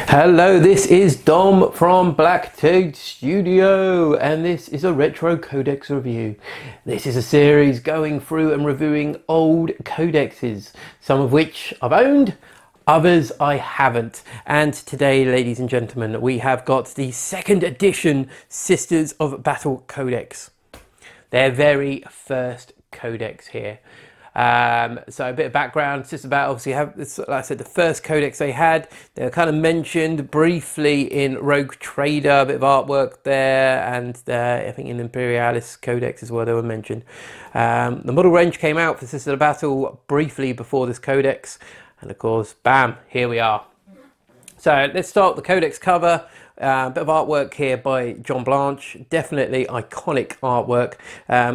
Hello, this is Dom from BlackToad Studio, and this is a retro codex review. This is a series going through and reviewing old codexes, some of which I've owned, others I haven't. And today, ladies and gentlemen, we have got the second edition Sisters of Battle Codex. Their very first codex here. So a bit of background, Sisters of Battle obviously have, like I said, the first codex they had. They were kind of mentioned briefly in Rogue Trader, a bit of artwork there, and I think in Imperialis Codex as well they were mentioned. The model range came out for Sisters of Battle briefly before this codex, and of course, bam, here we are. So let's start with the codex cover. A bit of artwork here by John Blanche, definitely iconic artwork.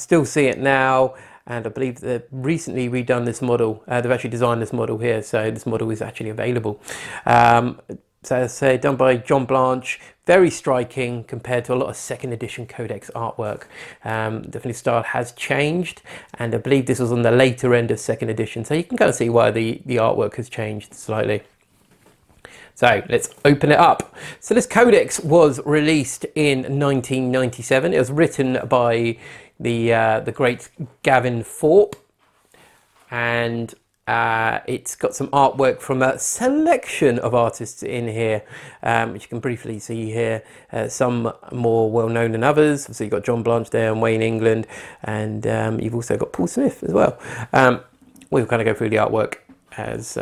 Still see it now. And I believe they've recently redone this model. They've actually designed this model here, so this model is actually available. So as I say, done by John Blanche, very striking compared to a lot of second edition codex artwork. Definitely style has changed, and I believe this was on the later end of second edition, so you can kind of see why the artwork has changed slightly. So let's open it up. So this codex was released in 1997. It was written by the great Gavin Thorpe, and it's got some artwork from a selection of artists in here, which you can briefly see here. Some more well known than others. So you've got John Blanche there and Wayne England, and you've also got Paul Smith as well. We'll kind of go through the artwork as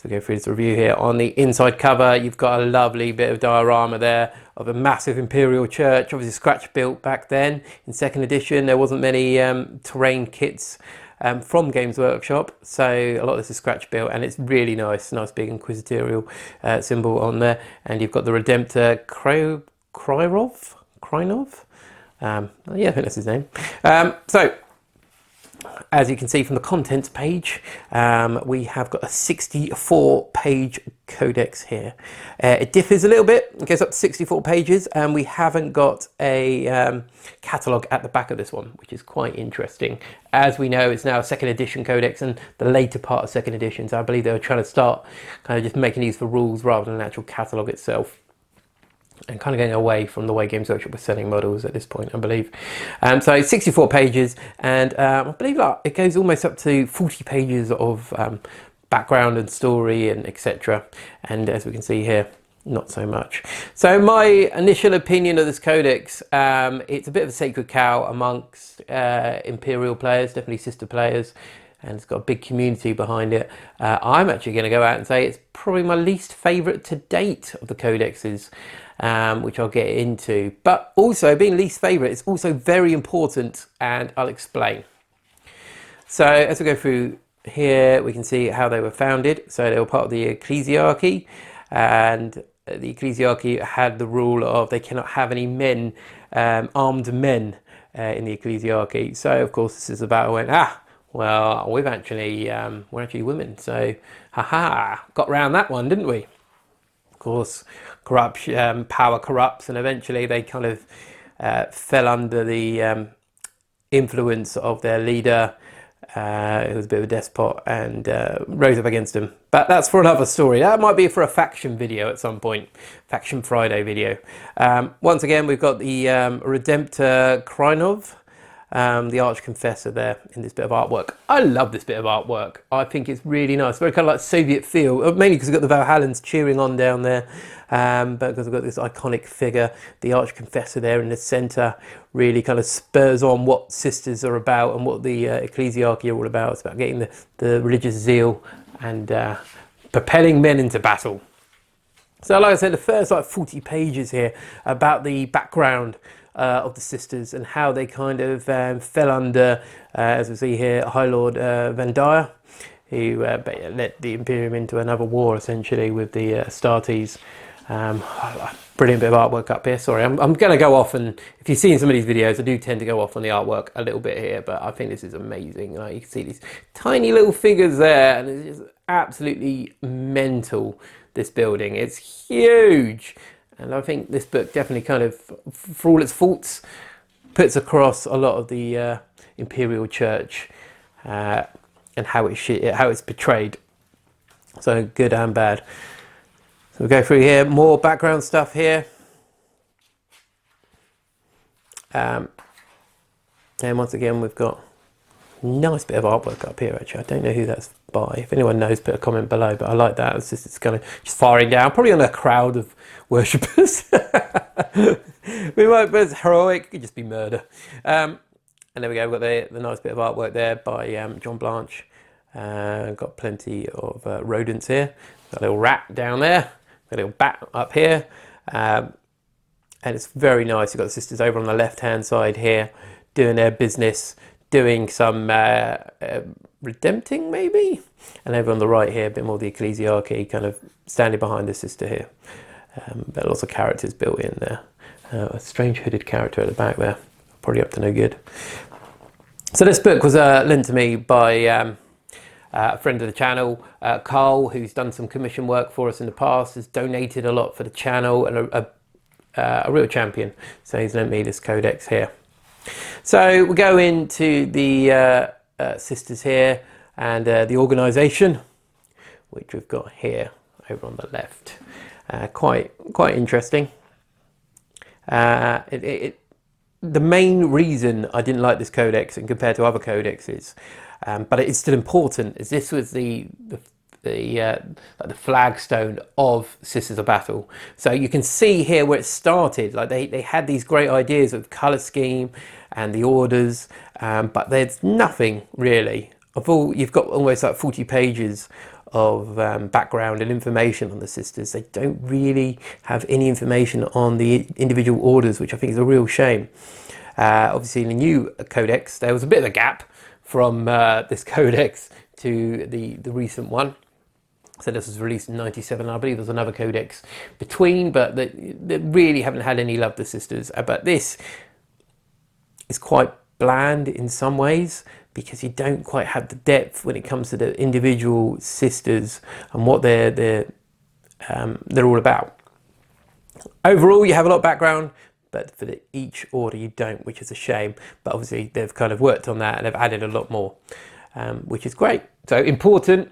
we go through this review here. On the inside cover, you've got a lovely bit of diorama there of a massive imperial church, obviously scratch built back then. In second edition, there wasn't many terrain kits from Games Workshop, so a lot of this is scratch built, and it's really nice big inquisitorial symbol on there. And you've got the Redemptor Krynov. Yeah, I think that's his name. So as you can see from the contents page, we have got a 64-page codex here. It differs a little bit, it goes up to 64 pages, and we haven't got a catalogue at the back of this one, which is quite interesting. As we know, it's now a second edition codex and the later part of second edition, so I believe they were trying to start kind of just making these for rules rather than an actual catalogue itself, and kind of getting away from the way Games Workshop was selling models at this point, I believe. So 64 pages, and I believe it goes almost up to 40 pages of background and story and etc. And as we can see here, not so much. So my initial opinion of this codex, it's a bit of a sacred cow amongst Imperial players, definitely sister players, and it's got a big community behind it. I'm actually going to go out and say it's probably my least favourite to date of the codexes, which I'll get into. But also, being least favourite is also very important, and I'll explain. So as we go through here, we can see how they were founded. So they were part of the ecclesiarchy, and the ecclesiarchy had the rule of they cannot have any men, armed men in the ecclesiarchy. So of course, this is about went, well, we're actually women, so haha, got around that one, didn't we? Of course, corruption, power corrupts, and eventually they kind of fell under the influence of their leader, who was a bit of a despot, and rose up against him. But that's for another story. That might be for a faction video at some point, Faction Friday video. Once again, we've got the Redemptor Krynov, the Arch Confessor there in this bit of artwork. I love this bit of artwork. I think it's really nice. Very kind of like Soviet feel, mainly because we've got the Valhallans cheering on down there, but because we've got this iconic figure, the Arch Confessor there in the centre, really kind of spurs on what Sisters are about and what the ecclesiarchy are all about. It's about getting the religious zeal and propelling men into battle. So like I said, the first 40 pages here about the background of the sisters and how they kind of fell under, as we see here, High Lord Vandaya, who led the Imperium into another war essentially with the Astartes. Brilliant bit of artwork up here. Sorry, I'm going to go off, and if you've seen some of these videos, I do tend to go off on the artwork a little bit here, but I think this is amazing. You can see these tiny little figures there, and it's just absolutely mental, this building. It's huge. And I think this book definitely kind of, for all its faults, puts across a lot of the Imperial Church and how it's portrayed. So good and bad. So we go through here, more background stuff here. And once again, we've got a nice bit of artwork up here, actually. I don't know who that's by. If anyone knows, put a comment below, but I like that. It's kind of just firing down, probably on a crowd of worshippers. We might, but it's heroic, it could just be murder. And there we go, we've got the nice bit of artwork there by John Blanche. Got plenty of rodents here. Got a little rat down there, got a little bat up here. And it's very nice. You've got the sisters over on the left hand side here doing their business, doing some redempting maybe, and over on the right here a bit more of the ecclesiarchy kind of standing behind the sister here. But lots of characters built in there. A strange hooded character at the back there, probably up to no good. So this book was lent to me by a friend of the channel, Carl, who's done some commission work for us in the past, has donated a lot for the channel, and a real champion. So he's lent me this codex here. So we go into the sisters here and the organisation, which we've got here over on the left. Quite interesting. The main reason I didn't like this codex and compared to other codexes, but it's still important, is this was the flagstone of Sisters of Battle. So you can see here where it started. Like they had these great ideas of the colour scheme and the orders, but there's nothing really. You've got almost like 40 pages of background and information on the sisters. They don't really have any information on the individual orders, which I think is a real shame. Obviously in the new codex there was a bit of a gap from this codex to the recent one. So this was released in 97. I believe there's another codex between, but they really haven't had any love, the sisters. But this is quite bland in some ways, because you don't quite have the depth when it comes to the individual sisters and what they're all about. Overall, you have a lot of background, but for each order you don't, which is a shame. But obviously they've kind of worked on that and they've added a lot more, which is great. So important.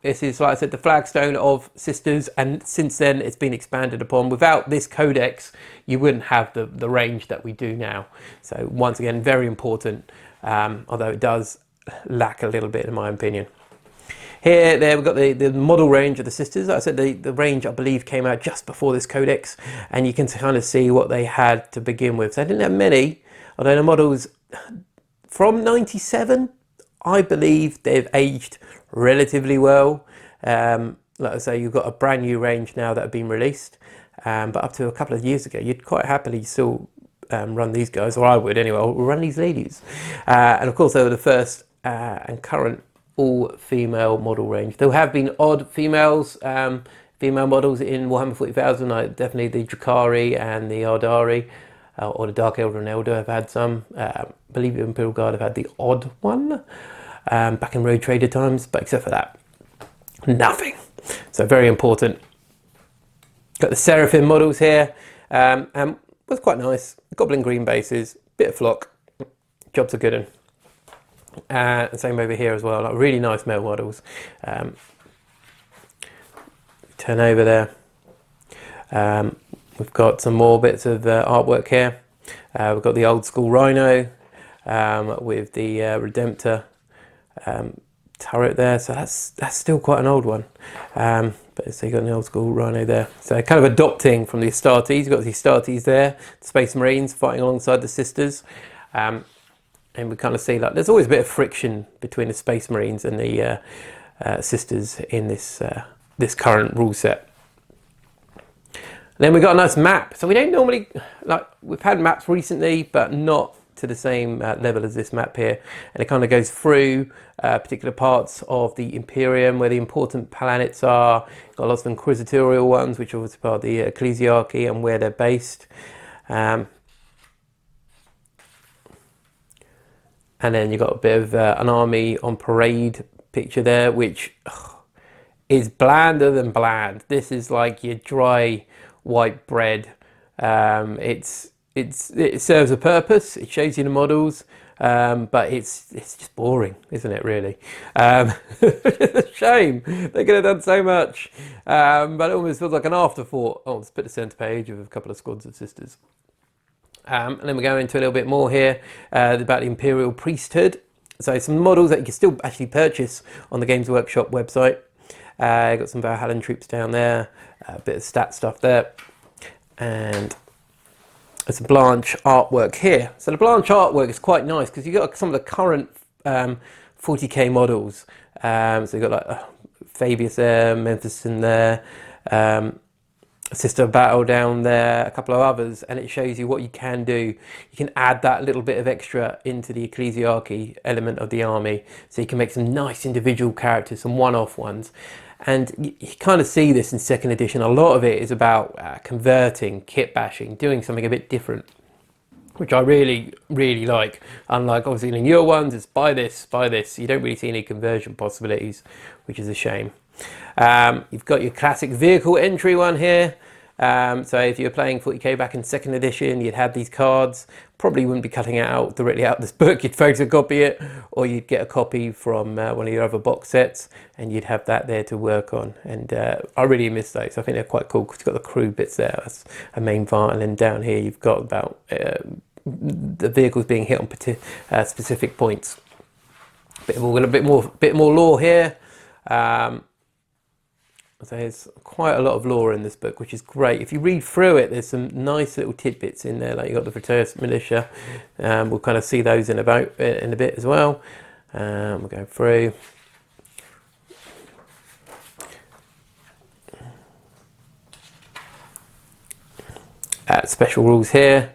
This is, like I said, the flagstone of sisters, and since then it's been expanded upon. Without this codex, you wouldn't have the range that we do now. So once again, very important, although it does lack a little bit in my opinion. There we've got the model range of the sisters. Like I said, the range I believe came out just before this codex, and you can kind of see what they had to begin with. So they didn't have many, although the models from 97, I believe they've aged relatively well. Like I say, you've got a brand new range now that have been released, but up to a couple of years ago you'd quite happily still run these guys, or I would anyway, or run these ladies. And of course they were the first and current all-female model range. There have been odd female models in Warhammer 40,000, like definitely the Drakari and the Ardari, or the Dark Elder and Elder have had some. I believe the Imperial Guard have had the odd one back in Road Trader times, but except for that, nothing. So very important. Got the Seraphim models here, and was quite nice. Goblin green bases, bit of flock, jobs are good. And same over here as well, like really nice metal models. Turn over there. We've got some more bits of artwork here. We've got the old school Rhino with the Redemptor turret there, so that's still quite an old one. But so you got an old school Rhino there. So kind of adopting from the Astartes. You've got the Astartes there, the Space Marines fighting alongside the sisters. And we kind of see like there's always a bit of friction between the Space Marines and the sisters in this current rule set. And then we got a nice map. So we don't normally, like, we've had maps recently, but not to the same level as this map here. And it kind of goes through particular parts of the Imperium where the important planets are. Got lots of inquisitorial ones, which are obviously part of the ecclesiarchy and where they're based. And then you've got a bit of an army on parade picture there, which is blander than bland. This is like your dry white bread. It serves a purpose. It shows you the models. but it's just boring, isn't it, really? It's a shame. They could have done so much, but it almost feels like an afterthought. Oh, let's put the centre page of a couple of squads of sisters. And then we go into a little bit more here about the Imperial Priesthood. So some models that you can still actually purchase on the Games Workshop website. Got some Valhallan troops down there, a bit of stat stuff there, and there's a Blanche artwork here. So the Blanche artwork is quite nice because you've got some of the current 40k models. So you've got like Fabius there, Memphis in there, Sister of Battle down there, a couple of others, and it shows you what you can do. You can add that little bit of extra into the ecclesiarchy element of the army, so you can make some nice individual characters, some one-off ones. And you kind of see this in second edition. A lot of it is about converting, kit bashing, doing something a bit different, which I really, really like. Unlike obviously in the newer ones, it's buy this, buy this. You don't really see any conversion possibilities, which is a shame. You've got your classic vehicle entry one here. So if you're playing 40k back in second edition, you'd have these cards. Probably wouldn't be cutting it out directly out of this book. You'd photocopy it, or you'd get a copy from one of your other box sets, and you'd have that there to work on. And I really miss those. I think they're quite cool because you've got the crew bits there. That's a main part, and then down here you've got about the vehicles being hit on specific points. A bit more lore here. So there's quite a lot of lore in this book, which is great. If you read through it, there's some nice little tidbits in there. Like you've got the Vortex militia. We'll kind of see those in a bit as well. We'll go through. Special rules here.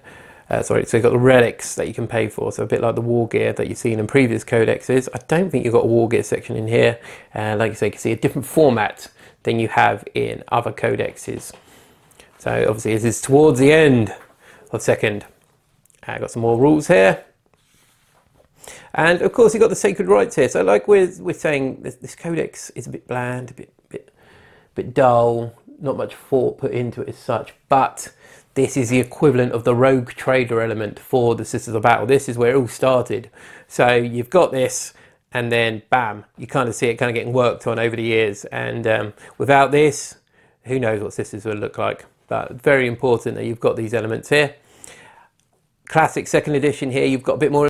So you've got the relics that you can pay for, so a bit like the wargear that you've seen in previous codexes. I don't think you've got a wargear section in here. Like you say, you can see a different format than you have in other codexes. So obviously this is towards the end of second. Got some more rules here. And of course you've got the sacred rites here. So like we're saying, this codex is a bit bland, a bit dull, not much thought put into it as such, but this is the equivalent of the rogue trader element for the Sisters of Battle. This is where it all started. So you've got this, and then bam, you kind of see it kind of getting worked on over the years. And without this, who knows what Sisters will look like. But very important that you've got these elements here. Classic second edition here, you've got a bit more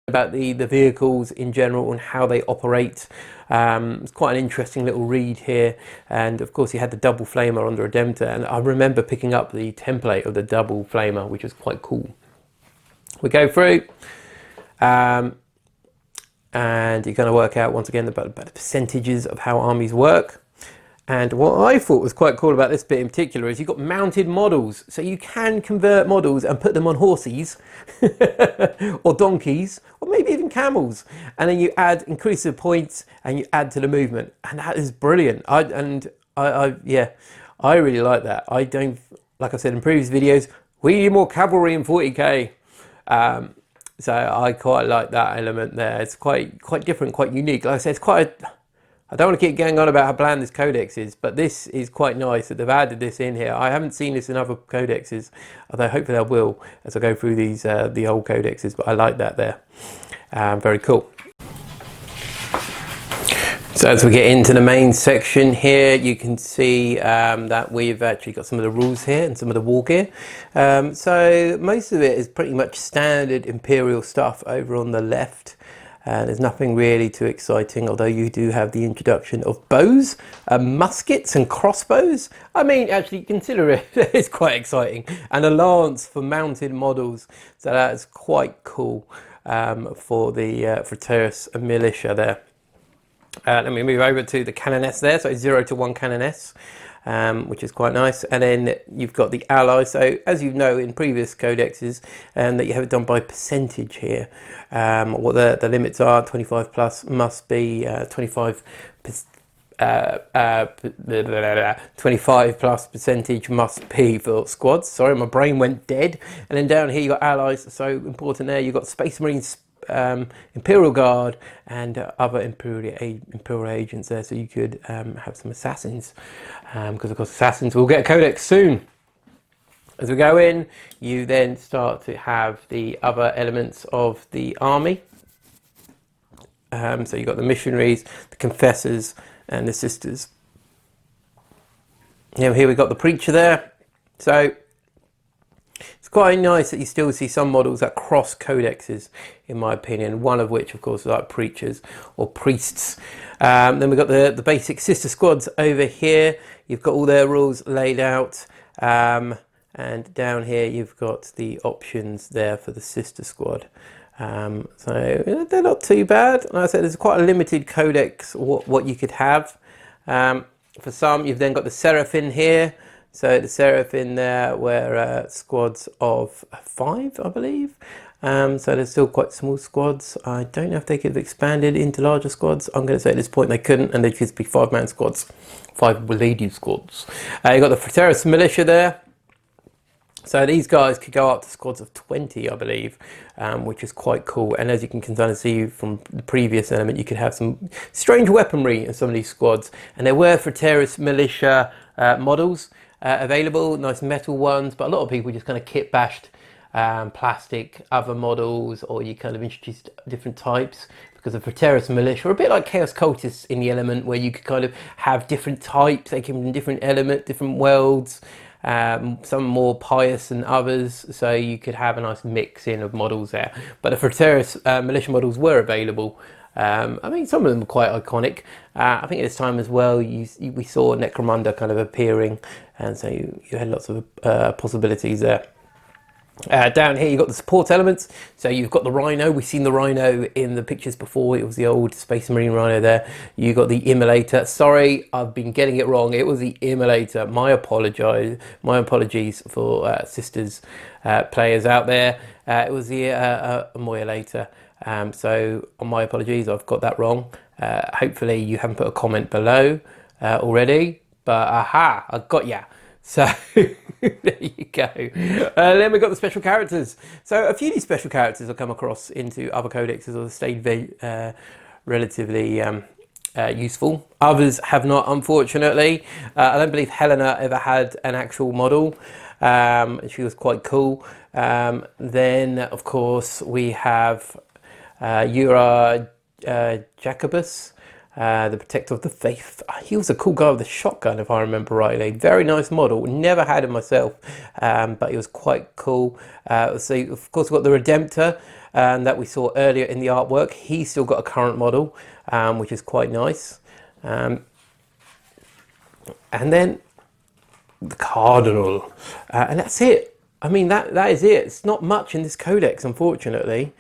about the vehicles in general and how they operate. It's quite an interesting little read here, and of course you had the double flamer under Adepta, and I remember picking up the template of the double flamer, which was quite cool. We go through and you're going to work out once again about the percentages of how armies work. And what I thought was quite cool about this bit in particular is you've got mounted models. So you can convert models and put them on horses or donkeys or maybe even camels. And then you increase the points and you add to the movement. And that is brilliant. I really like that. I don't, like I said in previous videos, we need more cavalry in 40k. So I quite like that element there. It's quite different, quite unique. Like I said, it's quite I don't want to keep going on about how bland this codex is, but this is quite nice that they've added this in here. I haven't seen this in other codexes, although hopefully I will as I go through these the old codexes, but I like that there. Very cool. So as we get into the main section here, you can see that we've actually got some of the rules here and some of the wargear. So most of it is pretty much standard Imperial stuff over on the left. There's nothing really too exciting, although you do have the introduction of bows, muskets and crossbows. I mean, actually consider it, it's quite exciting. And a lance for mounted models, so that's quite cool for the Fraterus militia there. Let me move over to the canoness there, so it's 0 to 1 canoness. Which is quite nice. And then you've got the allies. So as you know in previous codexes, that you have it done by percentage here. What the limits are, 25 plus must be 25 plus percentage must be for squads. Sorry, my brain went dead. And then down here you got allies, so important there. You've got Space Marines, Imperial Guard and other Imperial agents there, so you could have some assassins, because of course assassins will get a codex soon. As we go in, you then start to have the other elements of the army. So you've got the missionaries, the confessors, and the sisters. Now here we've got the preacher there. So it's quite nice that you still see some models that cross codexes, in my opinion. One of which, of course, is like preachers or priests. Then we've got the basic sister squads over here. You've got all their rules laid out. And down here you've got the options there for the sister squad. So they're not too bad. Like I said, there's quite a limited codex what you could have. For some, you've then got the Seraphim here. So the Seraphim there were squads of 5, I believe. So they're still quite small squads. I don't know if they could have expanded into larger squads. I'm going to say at this point they couldn't, and they could be 5-man squads, 5 lady squads. You've got the Frateris militia there. So these guys could go up to squads of 20, I believe, which is quite cool. And as you can kind of see from the previous element, you could have some strange weaponry in some of these squads. And there were Frateris militia models available, nice metal ones, but a lot of people just kind of kit bashed plastic other models, or you kind of introduced different types, because the Frateris militia are a bit like Chaos Cultists in the element, where you could kind of have different types. They came from different element, different worlds. Some more pious than others, so you could have a nice mix in of models there. But the Frateris militia models were available. I mean, some of them were quite iconic. I think at this time as well, we saw Necromunda kind of appearing, and so you had lots of possibilities there. Down here you've got the support elements. So you've got the Rhino. We've seen the Rhino in the pictures before. It was the old Space Marine Rhino there. You got the Immolator. Sorry, I've been getting it wrong. It was the Immolator. My apologies for Sisters players out there. It was the Immolator. So on my apologies, I've got that wrong. Hopefully you haven't put a comment below already. But aha, I got ya. So there you go. Then we've got the special characters. So a few of these special characters have come across into other codexes or stayed relatively useful. Others have not, unfortunately. I don't believe Helena ever had an actual model. She was quite cool. Then, of course, we have Ura Jacobus. The Protector of the Faith. He was a cool guy with a shotgun, if I remember rightly. Very nice model. Never had him myself, but he was quite cool. So, of course, we've got the Redemptor that we saw earlier in the artwork. He's still got a current model, which is quite nice. And then the Cardinal. And that's it. I mean, that is it. It's not much in this codex, unfortunately,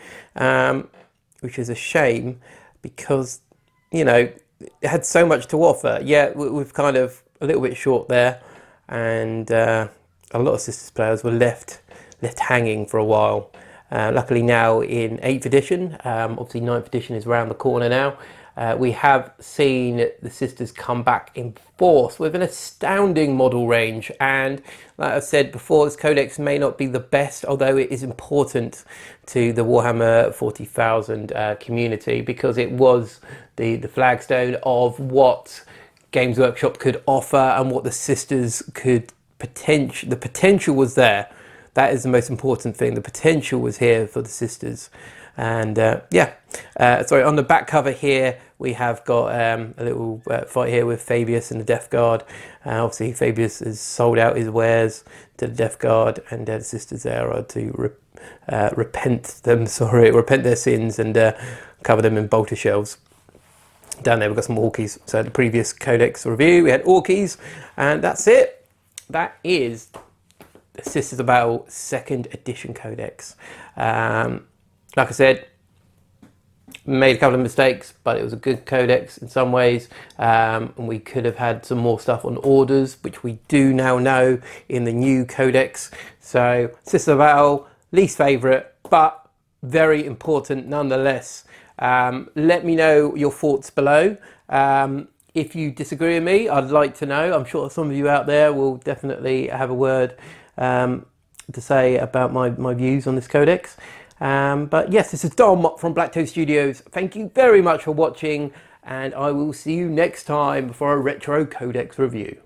which is a shame, because you know, it had so much to offer. Yeah, we've kind of a little bit short there, and a lot of Sisters players were left hanging for a while. Luckily now in 8th edition, obviously 9th edition is around the corner now, we have seen the Sisters come back in force with an astounding model range. And like I said before, this codex may not be the best, although it is important to the Warhammer 40,000 community, because it was the flagstone of what Games Workshop could offer and what the Sisters could the potential was there. That is the most important thing. The potential was here for the Sisters. And sorry, on the back cover here we have got a little fight here with Fabius and the Death Guard. Obviously Fabius has sold out his wares to the Death Guard, and the Sisters there are to repent their sins and cover them in bolter shells. Down there we've got some Orkies. So the previous codex review we had Orkies, and that's it. That is the Sisters of Battle 2nd edition codex. Like I said, made a couple of mistakes, but it was a good codex in some ways, and we could have had some more stuff on orders, which we do now know in the new codex. So Sisters of Battle, least favourite, but very important nonetheless. Let me know your thoughts below. If you disagree with me, I'd like to know. I'm sure some of you out there will definitely have a word to say about my views on this codex. But yes, this is Dom from BlackToad Studios. Thank you very much for watching, and I will see you next time for a Retro Codex review.